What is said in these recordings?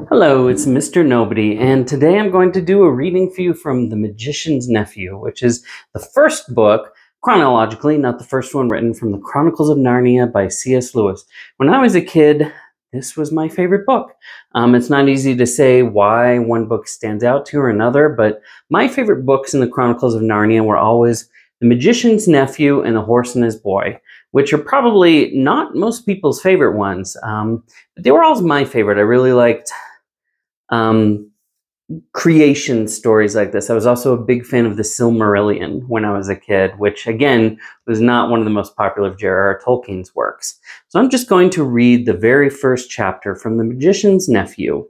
Hello, it's Mr. Nobody, and today I'm going to do a reading for you from The Magician's Nephew, which is the first book, chronologically, not the first one written, from the Chronicles of Narnia by C.S. Lewis. When I was a kid, this was my favorite book. It's not easy to say why one book stands out to or another, but my favorite books in the Chronicles of Narnia were always The Magician's Nephew and The Horse and His Boy, which are probably not most people's favorite ones, but they were always my favorite. I really liked creation stories like this. I was also a big fan of the Silmarillion when I was a kid, which again was not one of the most popular of J.R.R. Tolkien's works. So I'm just going to read the very first chapter from The Magician's Nephew.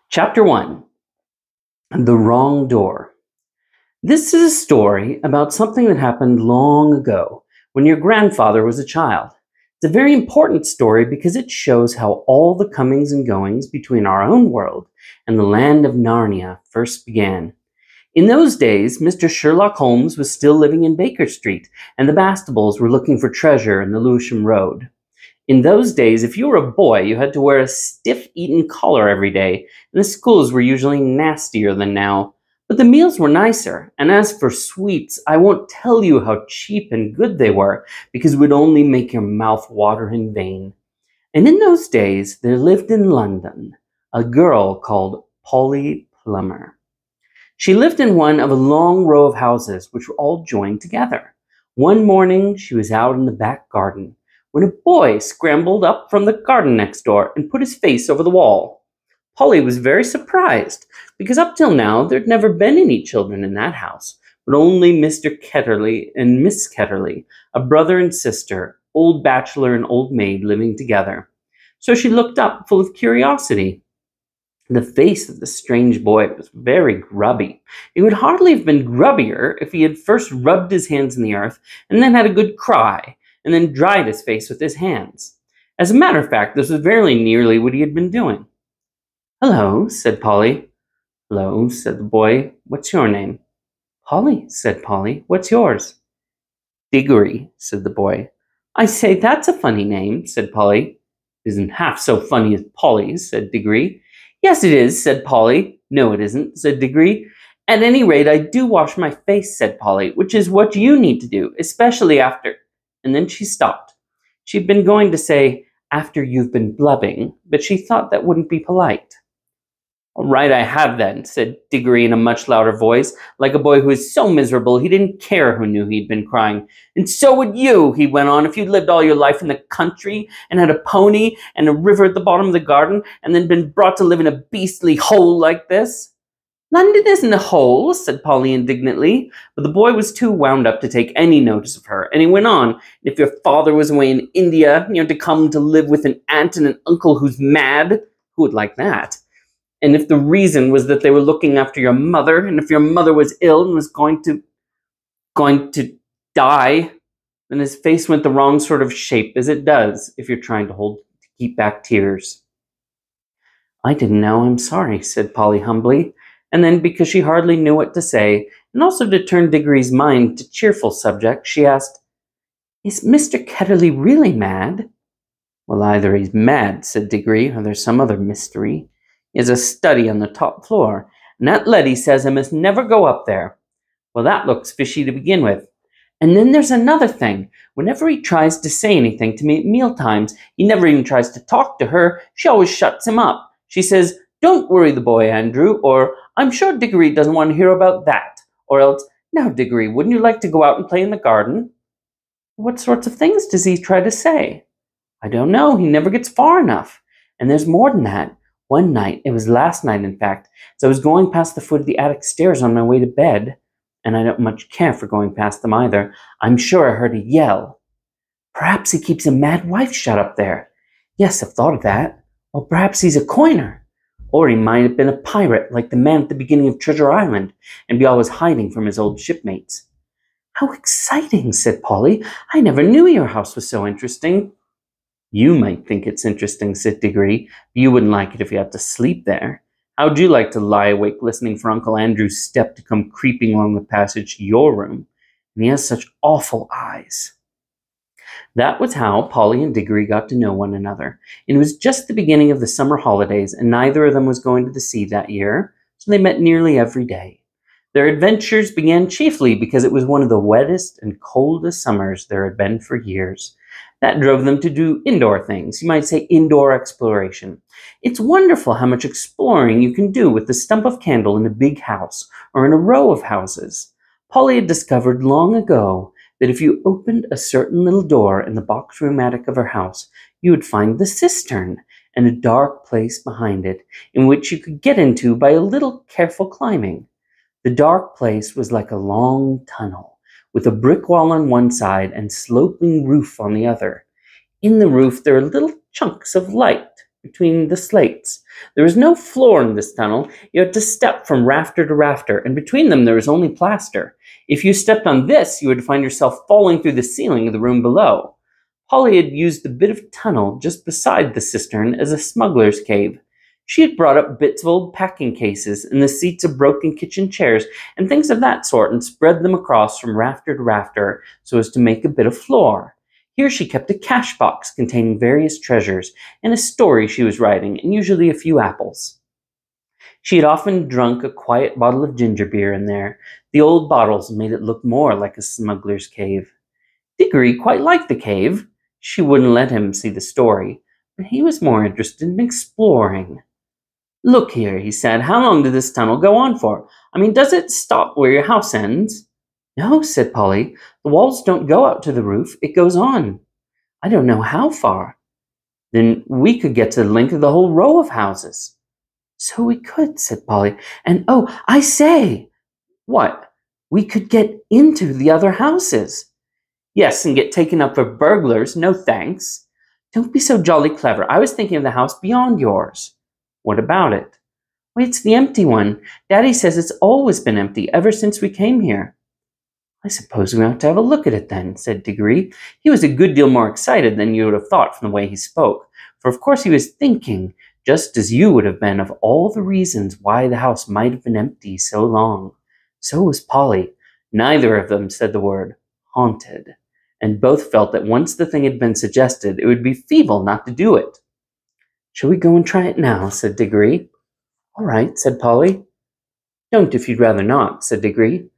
Chapter 1, The Wrong Door. This is a story about something that happened long ago when your grandfather was a child. It's a very important story because it shows how all the comings and goings between our own world and the land of Narnia first began. In those days, Mr. Sherlock Holmes was still living in Baker Street, and the Bastables were looking for treasure in the Lewisham Road. In those days, if you were a boy, you had to wear a stiff Eton collar every day, and the schools were usually nastier than now. But the meals were nicer, and as for sweets, I won't tell you how cheap and good they were, because it would only make your mouth water in vain. And in those days, there lived in London a girl called Polly Plummer. She lived in one of a long row of houses which were all joined together. One morning, she was out in the back garden, when a boy scrambled up from the garden next door and put his face over the wall. Polly was very surprised, because up till now there'd never been any children in that house, but only Mr. Ketterley and Miss Ketterley, a brother and sister, old bachelor and old maid living together. So she looked up, full of curiosity. The face of the strange boy was very grubby. It would hardly have been grubbier if he had first rubbed his hands in the earth and then had a good cry, and then dried his face with his hands. As a matter of fact, this was very nearly what he had been doing. "Hello," said Polly. "Hello," said the boy. "What's your name?" "Polly," said Polly. "What's yours?" "Diggory," said the boy. "I say, that's a funny name," said Polly. "Isn't half so funny as Polly's," said Diggory. "Yes, it is," said Polly. "No, it isn't," said Diggory. "At any rate, I do wash my face," said Polly, "which is what you need to do, especially after—" And then she stopped. She'd been going to say, "after you've been blubbing," but she thought that wouldn't be polite. "All right, I have then," said Diggory in a much louder voice, like a boy who is so miserable he didn't care who knew he'd been crying. "And so would you," he went on, "if you'd lived all your life in the country and had a pony and a river at the bottom of the garden and then been brought to live in a beastly hole like this." "London isn't a hole," said Polly indignantly, but the boy was too wound up to take any notice of her, and he went on, "If your father was away in India, you had to come to live with an aunt and an uncle who's mad. Who would like that? And if the reason was that they were looking after your mother, and if your mother was ill and was going to die, then his face went the wrong sort of shape, as it does if you're trying to keep back tears." "I didn't know, I'm sorry," said Polly humbly, and then, because she hardly knew what to say, and also to turn Diggory's mind to cheerful subjects, she asked, "Is Mr. Ketterley really mad?" "Well, either he's mad," said Diggory, "or there's some other mystery. He has a study on the top floor, and that Letty says I must never go up there. Well, that looks fishy to begin with. And then there's another thing. Whenever he tries to say anything to me at mealtimes, he never even tries to talk to her. She always shuts him up. She says, 'Don't worry the boy, Andrew,' or 'I'm sure Diggory doesn't want to hear about that,' or else, 'Now, Diggory, wouldn't you like to go out and play in the garden?' What sorts of things does he try to say? I don't know. He never gets far enough. And there's more than that. One night, it was last night in fact, as I was going past the foot of the attic stairs on my way to bed, and I don't much care for going past them either, I'm sure I heard a yell. Perhaps he keeps a mad wife shut up there. Yes, I've thought of that. Or perhaps he's a coiner. Or he might have been a pirate, like the man at the beginning of Treasure Island, and be always hiding from his old shipmates." "How exciting," said Polly. "I never knew your house was so interesting." "You might think it's interesting," said Diggory, "but you wouldn't like it if you had to sleep there. How'd you like to lie awake listening for Uncle Andrew's step to come creeping along the passage to your room? And he has such awful eyes." That was how Polly and Diggory got to know one another. It was just the beginning of the summer holidays, and neither of them was going to the sea that year, so they met nearly every day. Their adventures began chiefly because it was one of the wettest and coldest summers there had been for years. That drove them to do indoor things, you might say indoor exploration. It's wonderful how much exploring you can do with the stump of candle in a big house or in a row of houses. Polly had discovered long ago that if you opened a certain little door in the box room attic of her house, you would find the cistern and a dark place behind it in which you could get into by a little careful climbing. The dark place was like a long tunnel, with a brick wall on one side and sloping roof on the other. In the roof there are little chunks of light between the slates. There was no floor in this tunnel. You had to step from rafter to rafter, and between them there was only plaster. If you stepped on this, you would find yourself falling through the ceiling of the room below. Polly had used the bit of tunnel just beside the cistern as a smuggler's cave. She had brought up bits of old packing cases and the seats of broken kitchen chairs and things of that sort and spread them across from rafter to rafter so as to make a bit of floor. Here she kept a cash box containing various treasures and a story she was writing, and usually a few apples. She had often drunk a quiet bottle of ginger beer in there. The old bottles made it look more like a smuggler's cave. Diggory quite liked the cave. She wouldn't let him see the story, but he was more interested in exploring. "Look here," he said, "how long did this tunnel go on for? I mean, does it stop where your house ends?" "No," said Polly. "The walls don't go out to the roof. It goes on. I don't know how far." "Then we could get to the length of the whole row of houses." "So we could," said Polly. "And oh, I say!" "What?" "We could get into the other houses." "Yes, and get taken up for burglars. No thanks." "Don't be so jolly clever. I was thinking of the house beyond yours." "What about it?" "Why, it's the empty one. Daddy says it's always been empty ever since we came here." "I suppose we ought to have a look at it then," said Diggory. He was a good deal more excited than you would have thought from the way he spoke, for of course he was thinking, just as you would have been, of all the reasons why the house might have been empty so long. So was Polly. Neither of them said the word haunted, and both felt that once the thing had been suggested, it would be feeble not to do it. "Shall we go and try it now?" said Diggory. "All right," said Polly. "Don't if you'd rather not," said Diggory.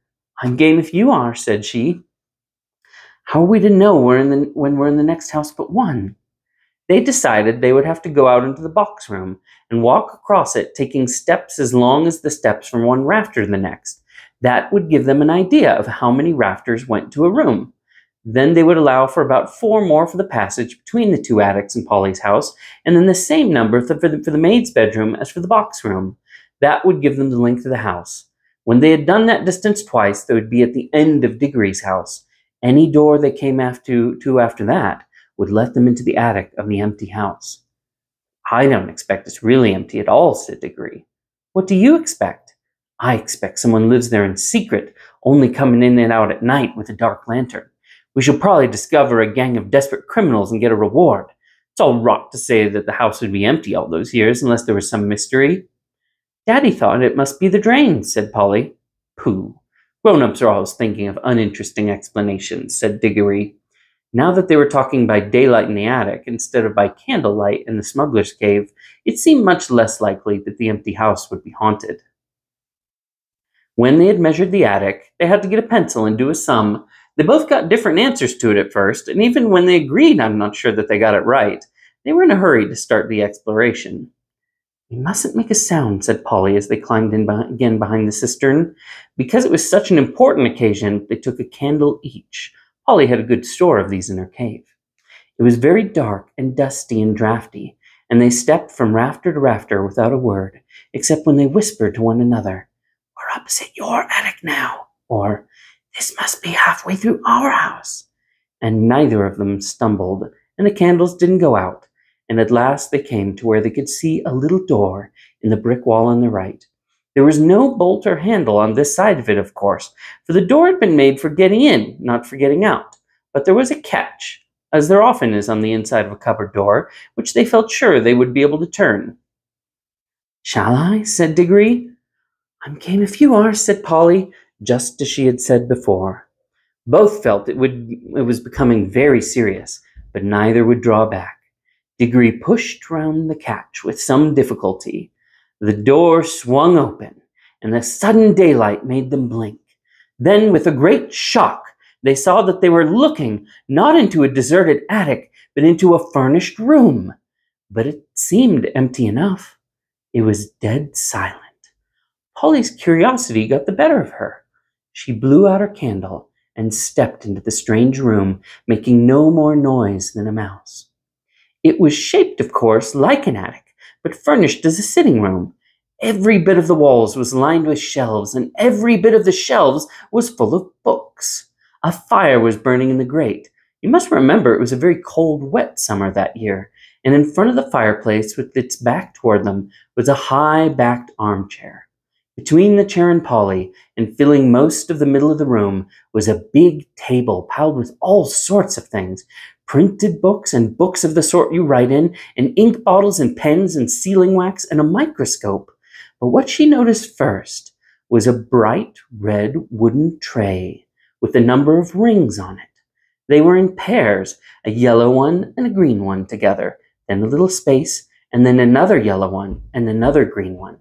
"I'm game if you are," said she. "How are we to know when we're in the next house but one?" They decided they would have to go out into the box room and walk across it, taking steps as long as the steps from one rafter to the next. That would give them an idea of how many rafters went to a room. Then they would allow for about 4 more for the passage between the 2 attics and Polly's house, and then the same number for the maid's bedroom as for the box room. That would give them the length of the house. When they had done that distance twice, they would be at the end of Diggory's house. Any door they came after that would let them into the attic of the empty house. "I don't expect it's really empty at all," said Diggory. "What do you expect?" "I expect someone lives there in secret, only coming in and out at night with a dark lantern. We shall probably discover a gang of desperate criminals and get a reward. It's all rot to say that the house would be empty all those years unless there was some mystery." "Daddy thought it must be the drains," said Polly. "Pooh! Grown-ups are always thinking of uninteresting explanations," said Diggory. Now that they were talking by daylight in the attic instead of by candlelight in the smuggler's cave, it seemed much less likely that the empty house would be haunted. When they had measured the attic, they had to get a pencil and do a sum. They both got different answers to it at first, and even when they agreed, I'm not sure that they got it right. They were in a hurry to start the exploration. "We mustn't make a sound," said Polly as they climbed in again behind the cistern. Because it was such an important occasion, they took a candle each. Polly had a good store of these in her cave. It was very dark and dusty and draughty, and they stepped from rafter to rafter without a word, except when they whispered to one another, "We're opposite your attic now," or "This must be halfway through our house." And neither of them stumbled, and the candles didn't go out, and at last they came to where they could see a little door in the brick wall on the right. There was no bolt or handle on this side of it, of course, for the door had been made for getting in, not for getting out. But there was a catch, as there often is on the inside of a cupboard door, which they felt sure they would be able to turn. "Shall I?" said Diggory. "I'm game if you are," said Polly, just as she had said before. Both felt it was becoming very serious, but neither would draw back. Diggory pushed round the catch with some difficulty. The door swung open, and the sudden daylight made them blink. Then, with a great shock, they saw that they were looking not into a deserted attic, but into a furnished room. But it seemed empty enough. It was dead silent. Polly's curiosity got the better of her. She blew out her candle and stepped into the strange room, making no more noise than a mouse. It was shaped, of course, like an attic, but furnished as a sitting room. Every bit of the walls was lined with shelves, and every bit of the shelves was full of books. A fire was burning in the grate. You must remember it was a very cold, wet summer that year, and in front of the fireplace, with its back toward them, was a high-backed armchair. Between the chair and Polly, and filling most of the middle of the room, was a big table piled with all sorts of things, printed books and books of the sort you write in, and ink bottles and pens and sealing wax and a microscope. But what she noticed first was a bright red wooden tray with a number of rings on it. They were in pairs, a yellow one and a green one together, then a little space, and then another yellow one and another green one.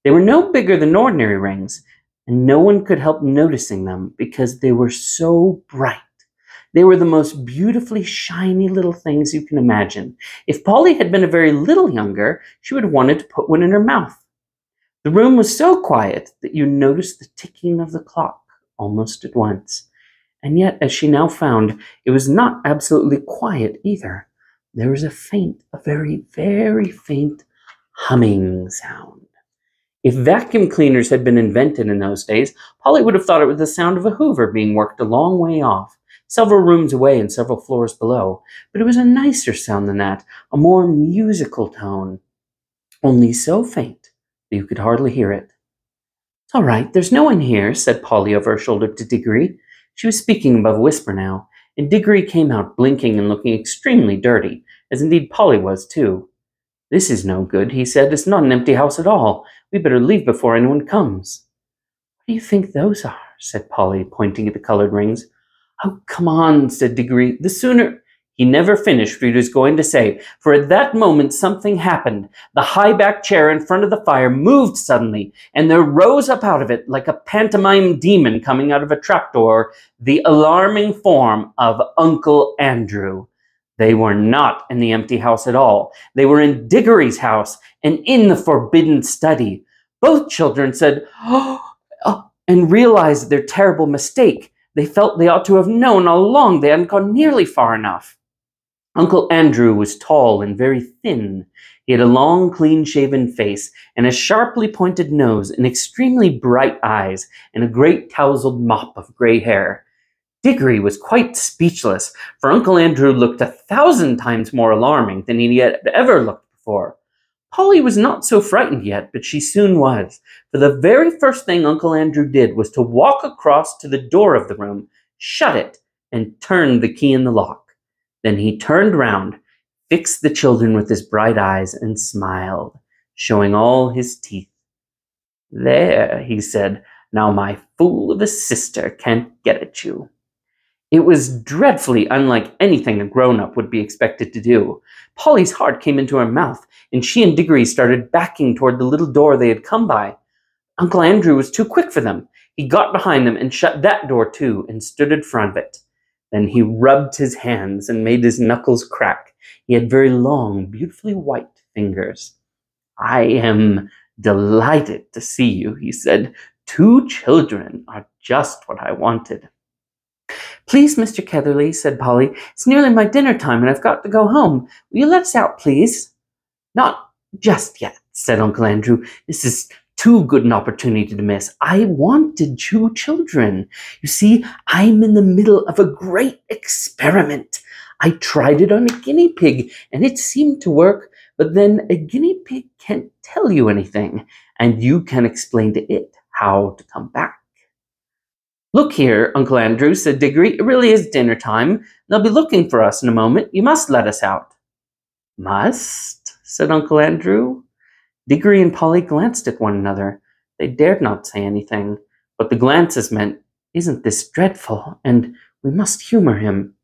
They were no bigger than ordinary rings, and no one could help noticing them because they were so bright. They were the most beautifully shiny little things you can imagine. If Polly had been a very little younger, she would have wanted to put one in her mouth. The room was so quiet that you noticed the ticking of the clock almost at once. And yet, as she now found, it was not absolutely quiet either. There was a very, very faint humming sound. If vacuum cleaners had been invented in those days, Polly would have thought it was the sound of a hoover being worked a long way off, several rooms away and several floors below. But it was a nicer sound than that, a more musical tone, only so faint that you could hardly hear it. "It's all right, there's no one here," said Polly over her shoulder to Diggory. She was speaking above a whisper now, and Diggory came out blinking and looking extremely dirty, as indeed Polly was too. "This is no good," he said. "It's not an empty house at all. We better leave before anyone comes." "What do you think those are?" said Polly, pointing at the colored rings. "Oh, come on," said Diggory. "The sooner—" He never finished what he was going to say, for at that moment something happened. The high-backed chair in front of the fire moved suddenly, and there rose up out of it, like a pantomime demon coming out of a trapdoor, the alarming form of Uncle Andrew. They were not in the empty house at all. They were in Diggory's house and in the forbidden study. Both children said, "Oh," and realized their terrible mistake. They felt they ought to have known all along they hadn't gone nearly far enough. Uncle Andrew was tall and very thin. He had a long, clean-shaven face and a sharply pointed nose and extremely bright eyes and a great tousled mop of gray hair. Diggory was quite speechless, for Uncle Andrew looked 1,000 times more alarming than he had ever looked before. Polly was not so frightened yet, but she soon was, for the very first thing Uncle Andrew did was to walk across to the door of the room, shut it, and turn the key in the lock. Then he turned round, fixed the children with his bright eyes, and smiled, showing all his teeth. "There," he said, "now my fool of a sister can't get at you." It was dreadfully unlike anything a grown-up would be expected to do. Polly's heart came into her mouth, and she and Diggory started backing toward the little door they had come by. Uncle Andrew was too quick for them. He got behind them and shut that door too, and stood in front of it. Then he rubbed his hands and made his knuckles crack. He had very long, beautifully white fingers. "I am delighted to see you," he said. "2 children are just what I wanted." "Please, Mr. Ketherly," said Polly, "it's nearly my dinner time and I've got to go home. Will you let us out, please?" "Not just yet," said Uncle Andrew. "This is too good an opportunity to miss. I wanted 2 children. You see, I'm in the middle of a great experiment. I tried it on a guinea pig and it seemed to work, but then a guinea pig can't tell you anything, and you can explain to it how to come back." "Look here, Uncle Andrew," said Diggory, "it really is dinner time. They'll be looking for us in a moment. You must let us out." "Must?" said Uncle Andrew. Diggory and Polly glanced at one another. They dared not say anything, but the glances meant, Isn't this dreadful? And we must humor him.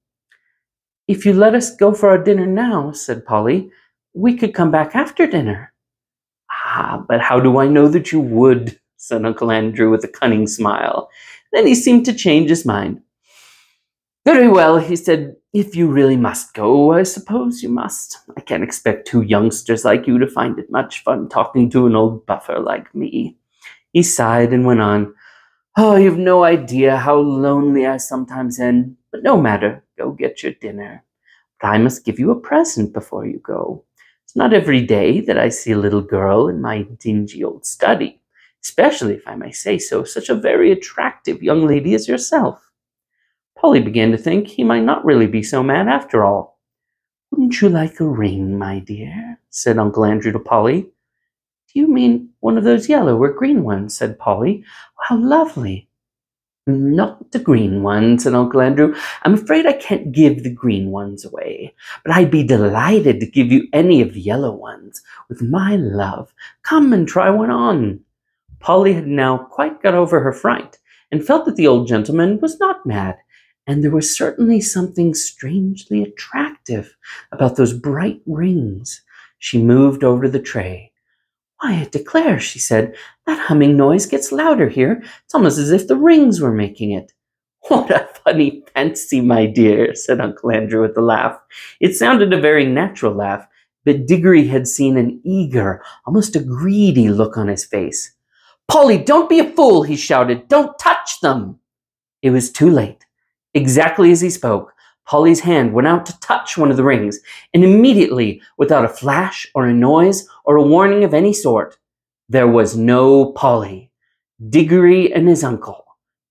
If you let us go for our dinner now, said Polly, we could come back after dinner. Ah, but how do I know that you would? Said Uncle Andrew with a cunning smile. Then he seemed to change his mind. Very well, he said, if you really must go, I suppose you must. I can't expect two youngsters like you to find it much fun talking to an old buffer like me. He sighed and went on. Oh, you've no idea how lonely I sometimes am, but no matter, go get your dinner. But I must give you a present before you go. It's not every day that I see a little girl in my dingy old study, especially, if I may say so, such a very attractive young lady as yourself. Polly began to think he might not really be so mad after all. Wouldn't you like a ring, my dear? Said Uncle Andrew to Polly. Do you mean one of those yellow or green ones? Said Polly. How lovely. Not the green one, said Uncle Andrew. I'm afraid I can't give the green ones away, but I'd be delighted to give you any of the yellow ones, with my love. Come and try one on. Polly had now quite got over her fright, and felt that the old gentleman was not mad, and there was certainly something strangely attractive about those bright rings. She moved over to the tray. Why, I declare, she said, that humming noise gets louder here. It's almost as if the rings were making it. What a funny fancy, my dear, said Uncle Andrew with a laugh. It sounded a very natural laugh, but Diggory had seen an eager, almost a greedy look on his face. Polly, don't be a fool, he shouted. Don't touch them. It was too late. Exactly as he spoke, Polly's hand went out to touch one of the rings, and immediately, without a flash or a noise or a warning of any sort, there was no Polly. Diggory and his uncle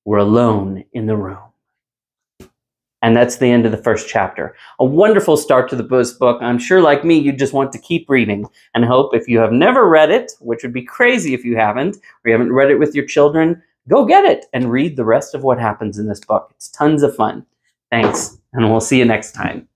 were alone in the room. And that's the end of the first chapter. A wonderful start to the book. I'm sure, like me, you just want to keep reading. And I hope if you have never read it, which would be crazy if you haven't, or you haven't read it with your children, go get it and read the rest of what happens in this book. It's tons of fun. Thanks, and we'll see you next time.